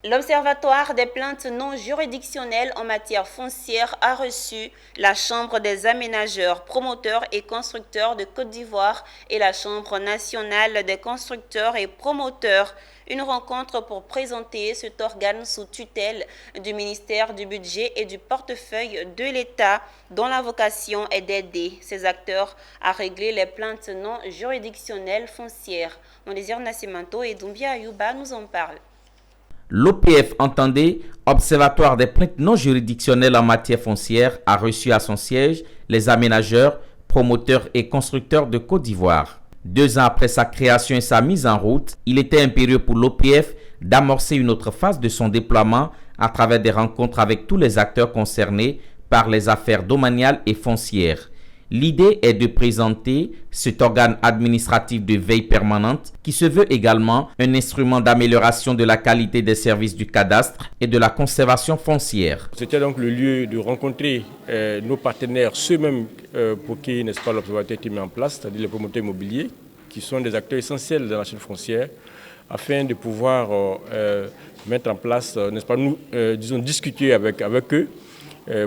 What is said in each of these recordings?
L'Observatoire des plaintes non juridictionnelles en matière foncière a reçu la Chambre des aménageurs, promoteurs et constructeurs de Côte d'Ivoire et la Chambre nationale des constructeurs et promoteurs. Une rencontre pour présenter cet organe sous tutelle du ministère du Budget et du portefeuille de l'État, dont la vocation est d'aider ces acteurs à régler les plaintes non juridictionnelles foncières. Mon désir Nascimento et Doumbia Ayouba nous en parlent. L'OPF, entendez, Observatoire des plaintes non juridictionnelles en matière foncière, a reçu à son siège les aménageurs, promoteurs et constructeurs de Côte d'Ivoire. 2 ans après sa création et sa mise en route, il était impérieux pour l'OPF d'amorcer une autre phase de son déploiement à travers des rencontres avec tous les acteurs concernés par les affaires domaniales et foncières. L'idée est de présenter cet organe administratif de veille permanente qui se veut également un instrument d'amélioration de la qualité des services du cadastre et de la conservation foncière. C'était donc le lieu de rencontrer nos partenaires, ceux-mêmes pour qui, n'est-ce pas, l'observatoire a été mis en place, c'est-à-dire les promoteurs immobiliers, qui sont des acteurs essentiels de la chaîne foncière, afin de pouvoir mettre en place, n'est-ce pas, nous, discuter avec eux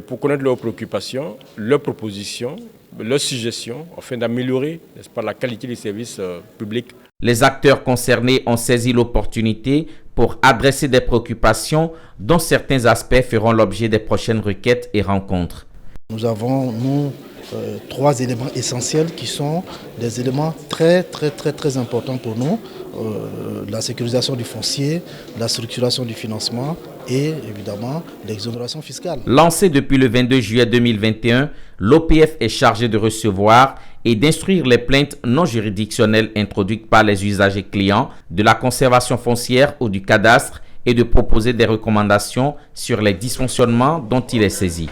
pour connaître leurs préoccupations, leurs propositions, leurs suggestions, afin d'améliorer, n'est-ce pas, la qualité des services publics. Les acteurs concernés ont saisi l'opportunité pour adresser des préoccupations dont certains aspects feront l'objet des prochaines requêtes et rencontres. Nous avons, 3 éléments essentiels qui sont des éléments très importants pour nous. La sécurisation du foncier, la structuration du financement et évidemment l'exonération fiscale. Lancé depuis le 22 juillet 2021, l'OPF est chargé de recevoir et d'instruire les plaintes non juridictionnelles introduites par les usagers clients de la conservation foncière ou du cadastre et de proposer des recommandations sur les dysfonctionnements dont il est saisi.